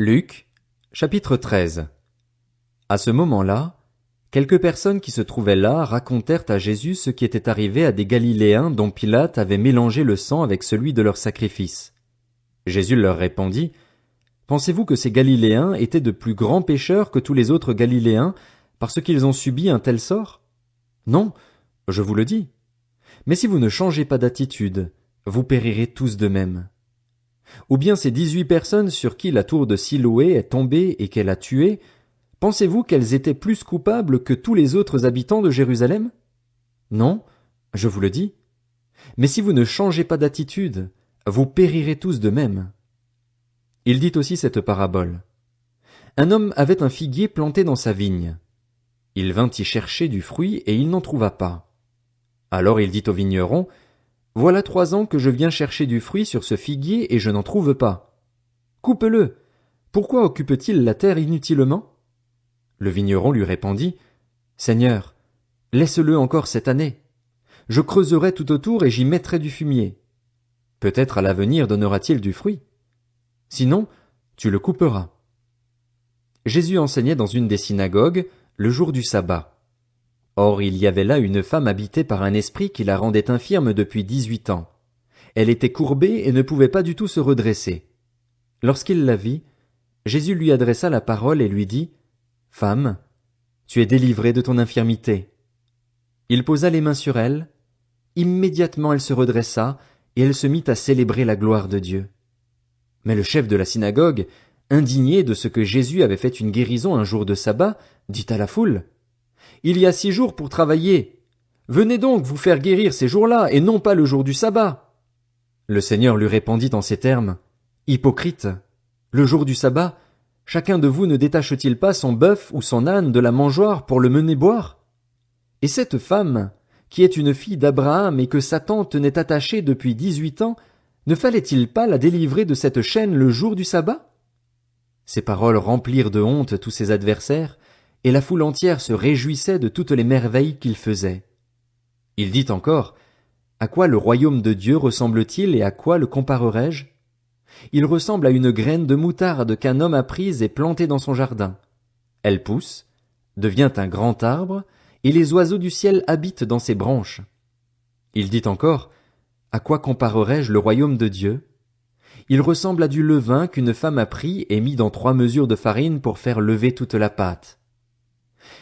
Luc, chapitre 13. À ce moment-là, quelques personnes qui se trouvaient là racontèrent à Jésus ce qui était arrivé à des Galiléens dont Pilate avait mélangé le sang avec celui de leur sacrifice. Jésus leur répondit, « Pensez-vous que ces Galiléens étaient de plus grands pécheurs que tous les autres Galiléens parce qu'ils ont subi un tel sort? Non, je vous le dis. Mais si vous ne changez pas d'attitude, vous périrez tous de même. Ou bien ces 18 personnes sur qui la tour de Siloé est tombée et qu'elle a tué, pensez-vous qu'elles étaient plus coupables que tous les autres habitants de Jérusalem? Non, je vous le dis. Mais si vous ne changez pas d'attitude, vous périrez tous de même. » Il dit aussi cette parabole. Un homme avait un figuier planté dans sa vigne. Il vint y chercher du fruit et il n'en trouva pas. Alors il dit au vigneron, « Voilà 3 ans que je viens chercher du fruit sur ce figuier et je n'en trouve pas. Coupe-le. Pourquoi occupe-t-il la terre inutilement? » Le vigneron lui répondit, « Seigneur, laisse-le encore cette année. Je creuserai tout autour et j'y mettrai du fumier. Peut-être à l'avenir donnera-t-il du fruit. Sinon, tu le couperas. » Jésus enseignait dans une des synagogues le jour du sabbat. Or il y avait là une femme habitée par un esprit qui la rendait infirme depuis 18 ans. Elle était courbée et ne pouvait pas du tout se redresser. Lorsqu'il la vit, Jésus lui adressa la parole et lui dit, « Femme, tu es délivrée de ton infirmité. » Il posa les mains sur elle. Immédiatement elle se redressa et elle se mit à célébrer la gloire de Dieu. Mais le chef de la synagogue, indigné de ce que Jésus avait fait une guérison un jour de sabbat, dit à la foule, « Il y a 6 jours pour travailler. Venez donc vous faire guérir ces jours-là et non pas le jour du sabbat. » Le Seigneur lui répondit en ces termes, « Hypocrite, le jour du sabbat, chacun de vous ne détache-t-il pas son bœuf ou son âne de la mangeoire pour le mener boire? Et cette femme, qui est une fille d'Abraham et que Satan tenait attachée depuis 18 ans, ne fallait-il pas la délivrer de cette chaîne le jour du sabbat? » Ces paroles remplirent de honte tous ses adversaires, et la foule entière se réjouissait de toutes les merveilles qu'il faisait. Il dit encore, « À quoi le royaume de Dieu ressemble-t-il et à quoi le comparerai-je? Il ressemble à une graine de moutarde qu'un homme a prise et plantée dans son jardin. Elle pousse, devient un grand arbre, et les oiseaux du ciel habitent dans ses branches. » Il dit encore, « À quoi comparerai-je le royaume de Dieu? Il ressemble à du levain qu'une femme a pris et mis dans 3 mesures de farine pour faire lever toute la pâte. »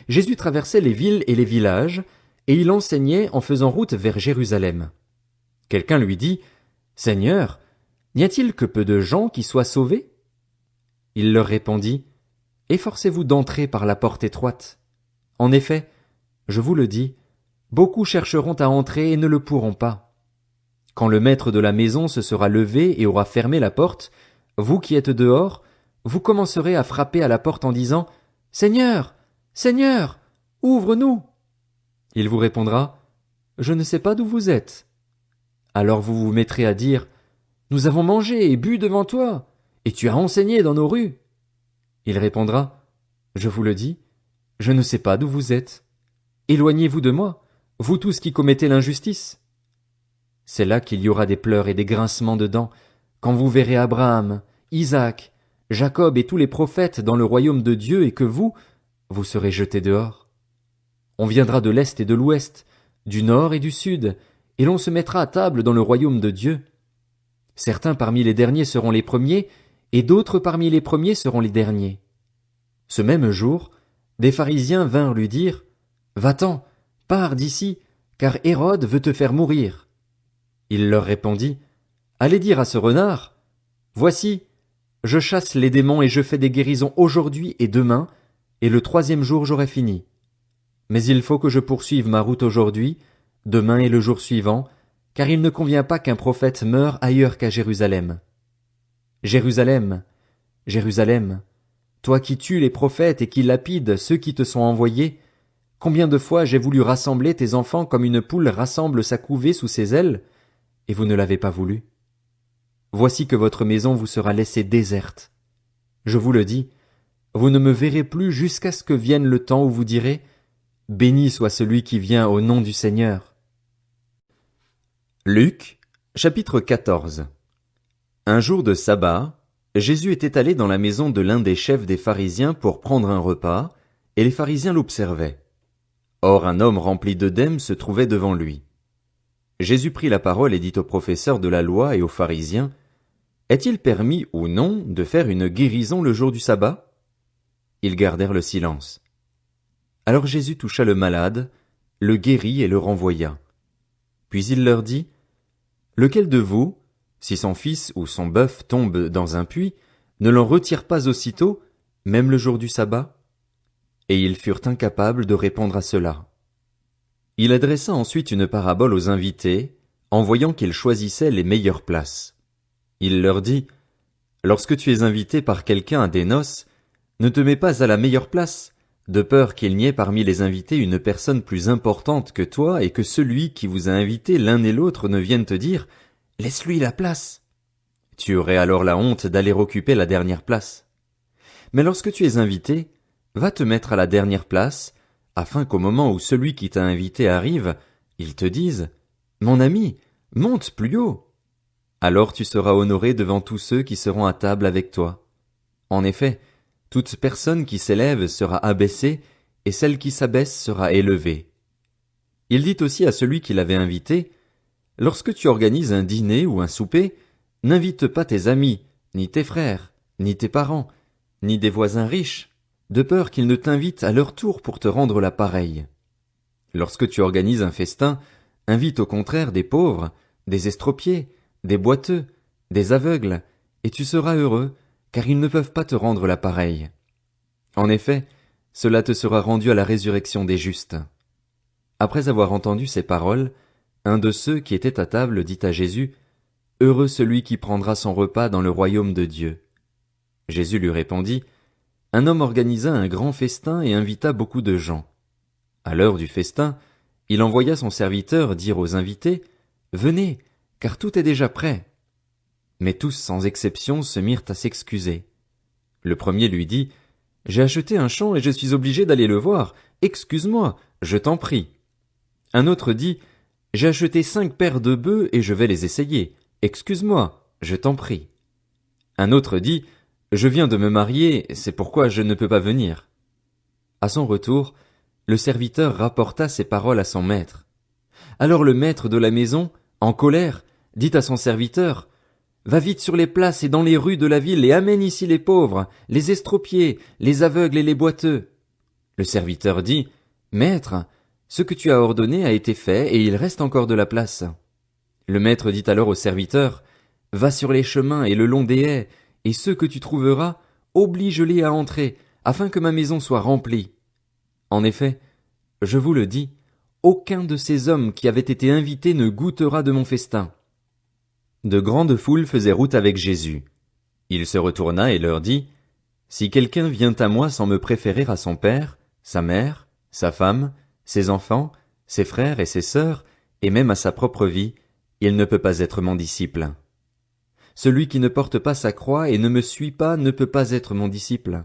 Jésus traversait les villes et les villages, et il enseignait en faisant route vers Jérusalem. Quelqu'un lui dit, « Seigneur, n'y a-t-il que peu de gens qui soient sauvés? » Il leur répondit, « Efforcez-vous d'entrer par la porte étroite. En effet, je vous le dis, beaucoup chercheront à entrer et ne le pourront pas. Quand le maître de la maison se sera levé et aura fermé la porte, vous qui êtes dehors, vous commencerez à frapper à la porte en disant, « Seigneur, Seigneur, ouvre-nous !» Il vous répondra, « Je ne sais pas d'où vous êtes. » Alors vous vous mettrez à dire, « Nous avons mangé et bu devant toi, et tu as enseigné dans nos rues. » Il répondra, « Je vous le dis, je ne sais pas d'où vous êtes. Éloignez-vous de moi, vous tous qui commettez l'injustice. » C'est là qu'il y aura des pleurs et des grincements de dents, quand vous verrez Abraham, Isaac, Jacob et tous les prophètes dans le royaume de Dieu et que vous serez jetés dehors. On viendra de l'est et de l'ouest, du nord et du sud, et l'on se mettra à table dans le royaume de Dieu. Certains parmi les derniers seront les premiers, et d'autres parmi les premiers seront les derniers. Ce même jour, des pharisiens vinrent lui dire, « Va-t'en, pars d'ici, car Hérode veut te faire mourir. » Il leur répondit, « Allez dire à ce renard, voici, je chasse les démons et je fais des guérisons aujourd'hui et demain, et le 3e jour j'aurai fini. Mais il faut que je poursuive ma route aujourd'hui, demain et le jour suivant, car il ne convient pas qu'un prophète meure ailleurs qu'à Jérusalem. Jérusalem, Jérusalem, toi qui tues les prophètes et qui lapides ceux qui te sont envoyés, combien de fois j'ai voulu rassembler tes enfants comme une poule rassemble sa couvée sous ses ailes, et vous ne l'avez pas voulu. Voici que votre maison vous sera laissée déserte. Je vous le dis, vous ne me verrez plus jusqu'à ce que vienne le temps où vous direz, « Béni soit celui qui vient au nom du Seigneur. » Luc, chapitre 14. Un jour de sabbat, Jésus était allé dans la maison de l'un des chefs des pharisiens pour prendre un repas, et les pharisiens l'observaient. Or un homme rempli d'œdème se trouvait devant lui. Jésus prit la parole et dit aux professeurs de la loi et aux pharisiens, « Est-il permis ou non de faire une guérison le jour du sabbat ?» Ils gardèrent le silence. Alors Jésus toucha le malade, le guérit et le renvoya. Puis il leur dit, « Lequel de vous, si son fils ou son bœuf tombe dans un puits, ne l'en retire pas aussitôt, même le jour du sabbat ?» Et ils furent incapables de répondre à cela. Il adressa ensuite une parabole aux invités, en voyant qu'ils choisissaient les meilleures places. Il leur dit, « Lorsque tu es invité par quelqu'un à des noces, ne te mets pas à la meilleure place, de peur qu'il n'y ait parmi les invités une personne plus importante que toi et que celui qui vous a invité l'un et l'autre ne vienne te dire, « Laisse-lui la place !» Tu aurais alors la honte d'aller occuper la dernière place. Mais lorsque tu es invité, va te mettre à la dernière place, afin qu'au moment où celui qui t'a invité arrive, il te dise, « Mon ami, monte plus haut !» Alors tu seras honoré devant tous ceux qui seront à table avec toi. En effet, toute personne qui s'élève sera abaissée, et celle qui s'abaisse sera élevée. Il dit aussi à celui qui l'avait invité, « Lorsque tu organises un dîner ou un souper, n'invite pas tes amis, ni tes frères, ni tes parents, ni des voisins riches, de peur qu'ils ne t'invitent à leur tour pour te rendre la pareille. Lorsque tu organises un festin, invite au contraire des pauvres, des estropiés, des boiteux, des aveugles, et tu seras heureux, car ils ne peuvent pas te rendre la pareille. En effet, cela te sera rendu à la résurrection des justes. » Après avoir entendu ces paroles, un de ceux qui étaient à table dit à Jésus, « Heureux celui qui prendra son repas dans le royaume de Dieu. » Jésus lui répondit, « Un homme organisa un grand festin et invita beaucoup de gens. À l'heure du festin, il envoya son serviteur dire aux invités, « Venez, car tout est déjà prêt. » Mais tous sans exception se mirent à s'excuser. Le premier lui dit, « J'ai acheté un champ et je suis obligé d'aller le voir. Excuse-moi, je t'en prie. » Un autre dit, « J'ai acheté 5 paires de bœufs et je vais les essayer. Excuse-moi, je t'en prie. » Un autre dit, « Je viens de me marier, c'est pourquoi je ne peux pas venir. » À son retour, le serviteur rapporta ces paroles à son maître. Alors le maître de la maison, en colère, dit à son serviteur, « Va vite sur les places et dans les rues de la ville et amène ici les pauvres, les estropiés, les aveugles et les boiteux. » Le serviteur dit, « Maître, ce que tu as ordonné a été fait et il reste encore de la place. » Le maître dit alors au serviteur, « Va sur les chemins et le long des haies, et ceux que tu trouveras, oblige-les à entrer, afin que ma maison soit remplie. » En effet, je vous le dis, aucun de ces hommes qui avaient été invités ne goûtera de mon festin. De grandes foules faisaient route avec Jésus. Il se retourna et leur dit, « Si quelqu'un vient à moi sans me préférer à son père, sa mère, sa femme, ses enfants, ses frères et ses sœurs, et même à sa propre vie, il ne peut pas être mon disciple. Celui qui ne porte pas sa croix et ne me suit pas ne peut pas être mon disciple.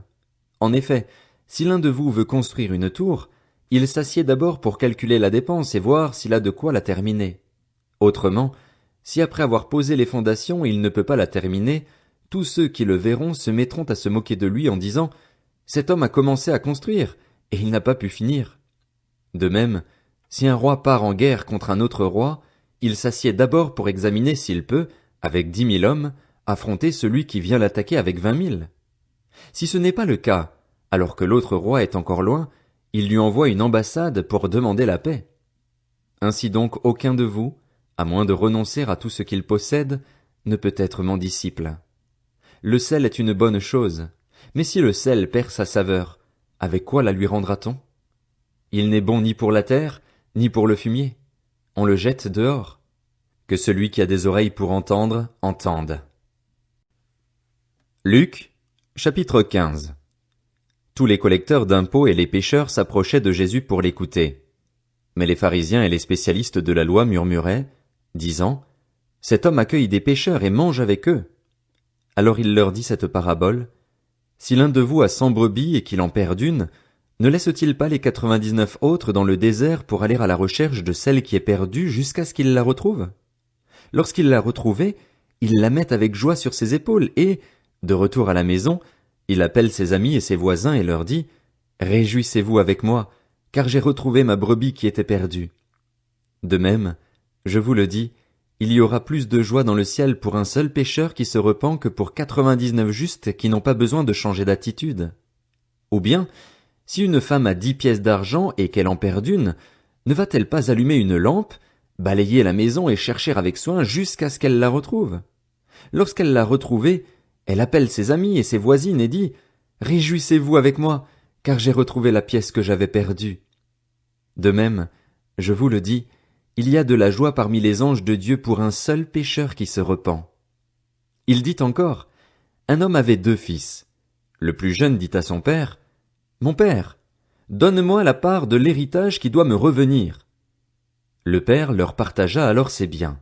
En effet, si l'un de vous veut construire une tour, il s'assied d'abord pour calculer la dépense et voir s'il a de quoi la terminer. Autrement, si après avoir posé les fondations il ne peut pas la terminer, tous ceux qui le verront se mettront à se moquer de lui en disant « Cet homme a commencé à construire, et il n'a pas pu finir. » De même, si un roi part en guerre contre un autre roi, il s'assied d'abord pour examiner s'il peut, avec 10 000 hommes, affronter celui qui vient l'attaquer avec 20 000. Si ce n'est pas le cas, alors que l'autre roi est encore loin, il lui envoie une ambassade pour demander la paix. Ainsi donc aucun de vous, à moins de renoncer à tout ce qu'il possède, ne peut être mon disciple. Le sel est une bonne chose, mais si le sel perd sa saveur, avec quoi la lui rendra-t-on? Il n'est bon ni pour la terre, ni pour le fumier. On le jette dehors. Que celui qui a des oreilles pour entendre, entende. Luc, chapitre 15. Tous les collecteurs d'impôts et les pécheurs s'approchaient de Jésus pour l'écouter. Mais les pharisiens et les spécialistes de la loi murmuraient, disant, « Cet homme accueille des pécheurs et mange avec eux. » Alors il leur dit cette parabole, « Si l'un de vous a 100 brebis et qu'il en perd une, ne laisse-t-il pas les 99 autres dans le désert pour aller à la recherche de celle qui est perdue jusqu'à ce qu'il la retrouve? Lorsqu'il l'a retrouvée, il la met avec joie sur ses épaules et, De retour à la maison, il appelle ses amis et ses voisins et leur dit « Réjouissez-vous avec moi, car j'ai retrouvé ma brebis qui était perdue. » De même, je vous le dis, il y aura plus de joie dans le ciel pour un seul pécheur qui se repent que pour 99 justes qui n'ont pas besoin de changer d'attitude. Ou bien, si une femme a 10 pièces d'argent et qu'elle en perd une, ne va-t-elle pas allumer une lampe, balayer la maison et chercher avec soin jusqu'à ce qu'elle la retrouve? Lorsqu'elle l'a retrouvée, elle appelle ses amis et ses voisines et dit « Réjouissez-vous avec moi, car j'ai retrouvé la pièce que j'avais perdue. » De même, je vous le dis, il y a de la joie parmi les anges de Dieu pour un seul pécheur qui se repent. Il dit encore, un homme avait 2 fils. Le plus jeune dit à son père, « Mon père, donne-moi la part de l'héritage qui doit me revenir. » Le père leur partagea alors ses biens.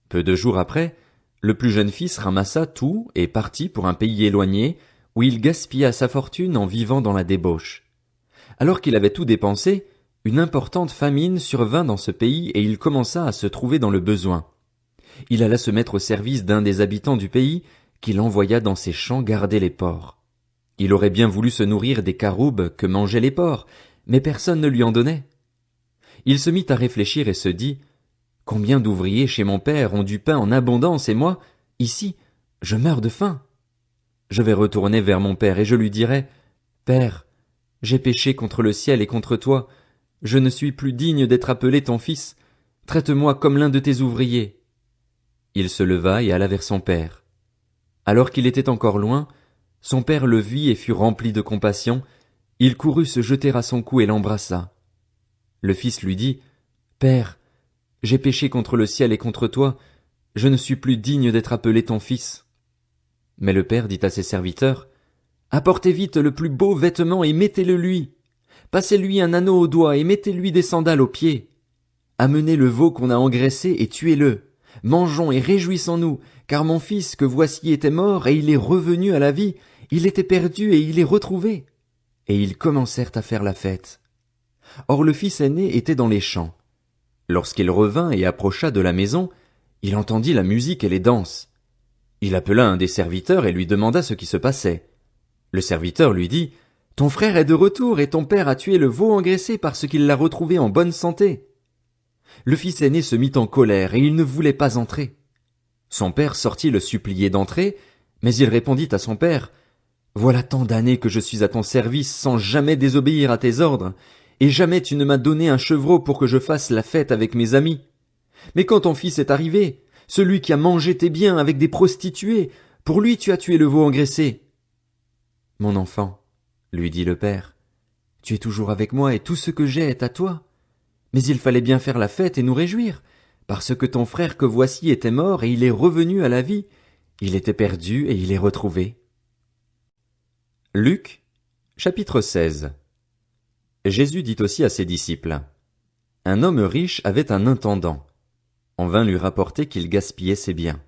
Peu de jours après, le plus jeune fils ramassa tout et partit pour un pays éloigné, où il gaspilla sa fortune en vivant dans la débauche. Alors qu'il avait tout dépensé, une importante famine survint dans ce pays et il commença à se trouver dans le besoin. Il alla se mettre au service d'un des habitants du pays, qu'il envoya dans ses champs garder les porcs. Il aurait bien voulu se nourrir des caroubes que mangeaient les porcs, mais personne ne lui en donnait. Il se mit à réfléchir et se dit, « Combien d'ouvriers chez mon père ont du pain en abondance et moi, ici, je meurs de faim. Je vais retourner vers mon père et je lui dirai, « Père, j'ai péché contre le ciel et contre toi, je ne suis plus digne d'être appelé ton fils, traite-moi comme l'un de tes ouvriers. » Il se leva et alla vers son père. Alors qu'il était encore loin, son père le vit et fut rempli de compassion, il courut se jeter à son cou et l'embrassa. Le fils lui dit, « Père, j'ai péché contre le ciel et contre toi, je ne suis plus digne d'être appelé ton fils. » Mais le père dit à ses serviteurs, « Apportez vite le plus beau vêtement et mettez-le lui. Passez-lui un anneau au doigt et mettez-lui des sandales aux pieds. Amenez le veau qu'on a engraissé et tuez-le. Mangeons et réjouissons-nous, car mon fils que voici était mort et il est revenu à la vie, il était perdu et il est retrouvé. » Et ils commencèrent à faire la fête. Or le fils aîné était dans les champs. Lorsqu'il revint et approcha de la maison, il entendit la musique et les danses. Il appela un des serviteurs et lui demanda ce qui se passait. Le serviteur lui dit, « Ton frère est de retour et ton père a tué le veau engraissé parce qu'il l'a retrouvé en bonne santé. » Le fils aîné se mit en colère et il ne voulait pas entrer. Son père sortit le supplier d'entrer, mais il répondit à son père, « Voilà tant d'années que je suis à ton service sans jamais désobéir à tes ordres, et jamais tu ne m'as donné un chevreau pour que je fasse la fête avec mes amis. Mais quand ton fils est arrivé, celui qui a mangé tes biens avec des prostituées, pour lui tu as tué le veau engraissé. » « Mon enfant, lui dit le père, tu es toujours avec moi et tout ce que j'ai est à toi. Mais il fallait bien faire la fête et nous réjouir, parce que ton frère que voici était mort et il est revenu à la vie, il était perdu et il est retrouvé. » Luc, chapitre 16. Jésus dit aussi à ses disciples, « Un homme riche avait un intendant. On vint lui rapporter qu'il gaspillait ses biens.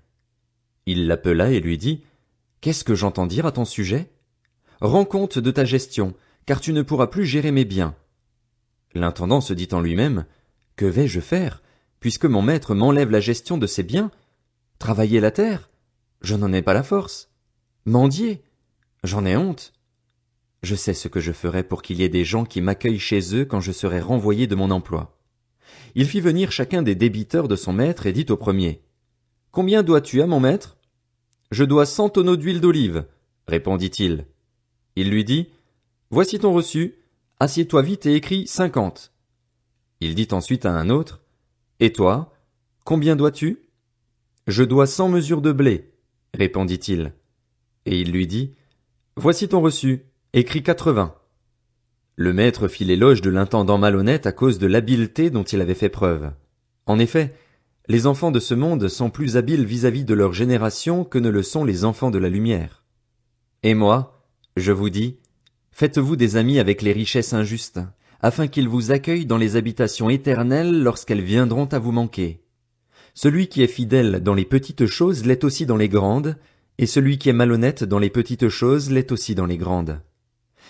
Il l'appela et lui dit, « Qu'est-ce que j'entends dire à ton sujet ? Rends compte de ta gestion, car tu ne pourras plus gérer mes biens. » L'intendant se dit en lui-même, « Que vais-je faire, puisque mon maître m'enlève la gestion de ses biens? Travailler la terre? Je n'en ai pas la force. Mendier? J'en ai honte. Je sais ce que je ferai pour qu'il y ait des gens qui m'accueillent chez eux quand je serai renvoyé de mon emploi. » Il fit venir chacun des débiteurs de son maître et dit au premier, « Combien dois-tu à mon maître? »« Je dois 100 tonneaux d'huile d'olive, » répondit-il. Il lui dit, « Voici ton reçu, assieds-toi vite et écris 50. » Il dit ensuite à un autre, « Et toi, combien dois-tu? »« Je dois 100 mesures de blé, » répondit-il. Et il lui dit, « Voici ton reçu, écris 80. » Le maître fit l'éloge de l'intendant malhonnête à cause de l'habileté dont il avait fait preuve. En effet, les enfants de ce monde sont plus habiles vis-à-vis de leur génération que ne le sont les enfants de la lumière. Et moi, je vous dis, faites-vous des amis avec les richesses injustes, afin qu'ils vous accueillent dans les habitations éternelles lorsqu'elles viendront à vous manquer. Celui qui est fidèle dans les petites choses l'est aussi dans les grandes, et celui qui est malhonnête dans les petites choses l'est aussi dans les grandes.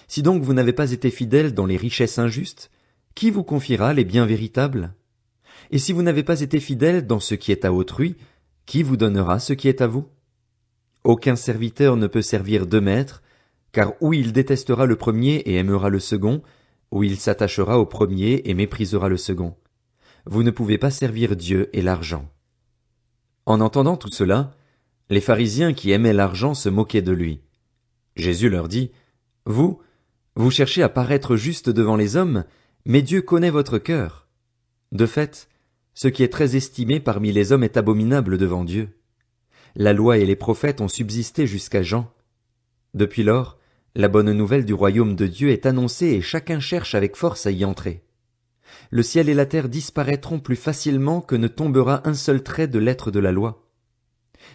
Si donc vous n'avez pas été fidèle dans les richesses injustes, qui vous confiera les biens véritables? Et si vous n'avez pas été fidèle dans ce qui est à autrui, qui vous donnera ce qui est à vous? Aucun serviteur ne peut servir deux maîtres, car ou il détestera le premier et aimera le second, ou il s'attachera au premier et méprisera le second. Vous ne pouvez pas servir Dieu et l'argent. En entendant tout cela, les pharisiens qui aimaient l'argent se moquaient de lui. Jésus leur dit, Vous cherchez à paraître juste devant les hommes, mais Dieu connaît votre cœur. De fait, ce qui est très estimé parmi les hommes est abominable devant Dieu. La loi et les prophètes ont subsisté jusqu'à Jean. Depuis lors, la bonne nouvelle du royaume de Dieu est annoncée et chacun cherche avec force à y entrer. Le ciel et la terre disparaîtront plus facilement que ne tombera un seul trait de lettre de la loi.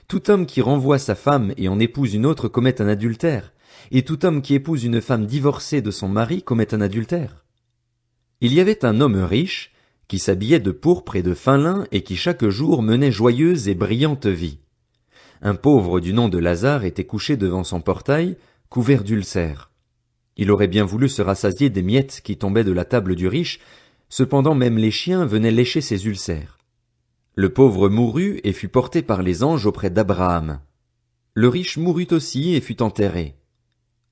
Tout homme qui renvoie sa femme et en épouse une autre commet un adultère, et tout homme qui épouse une femme divorcée de son mari commet un adultère. Il y avait un homme riche, qui s'habillait de pourpre et de fin lin et qui chaque jour menait joyeuse et brillante vie. Un pauvre du nom de Lazare était couché devant son portail, couvert d'ulcères. Il aurait bien voulu se rassasier des miettes qui tombaient de la table du riche, cependant même les chiens venaient lécher ses ulcères. Le pauvre mourut et fut porté par les anges auprès d'Abraham. Le riche mourut aussi et fut enterré.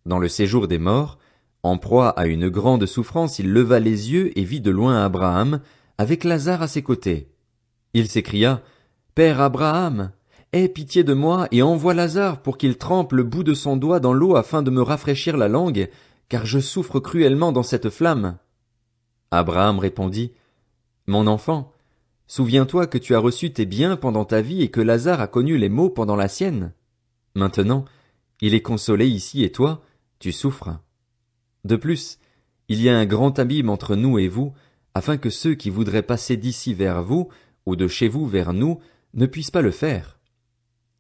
Dans le séjour des morts, en proie à une grande souffrance, il leva les yeux et vit de loin Abraham, avec Lazare à ses côtés. Il s'écria, « Père Abraham, aie pitié de moi et envoie Lazare pour qu'il trempe le bout de son doigt dans l'eau afin de me rafraîchir la langue, car je souffre cruellement dans cette flamme. » Abraham répondit, « Mon enfant, souviens-toi que tu as reçu tes biens pendant ta vie et que Lazare a connu les maux pendant la sienne. Maintenant, il est consolé ici et toi, tu souffres. De plus, il y a un grand abîme entre nous et vous, afin que ceux qui voudraient passer d'ici vers vous, ou de chez vous vers nous, ne puissent pas le faire. »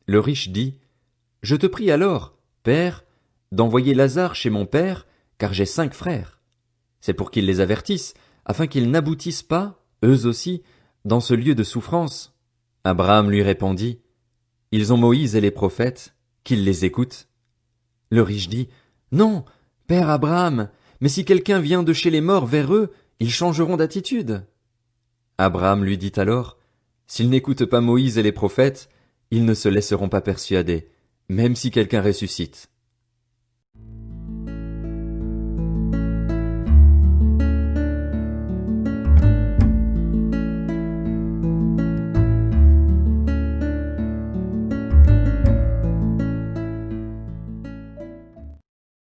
Le riche dit, « Je te prie alors, Père, d'envoyer Lazare chez mon père, car j'ai 5 frères. C'est pour qu'ils les avertissent, afin qu'ils n'aboutissent pas, eux aussi, dans ce lieu de souffrance. » Abraham lui répondit, « Ils ont Moïse et les prophètes, qu'ils les écoutent. » Le riche dit, « Non, Père Abraham, mais si quelqu'un vient de chez les morts vers eux, ils changeront d'attitude. » Abraham lui dit alors, « S'ils n'écoutent pas Moïse et les prophètes, ils ne se laisseront pas persuader, même si quelqu'un ressuscite. »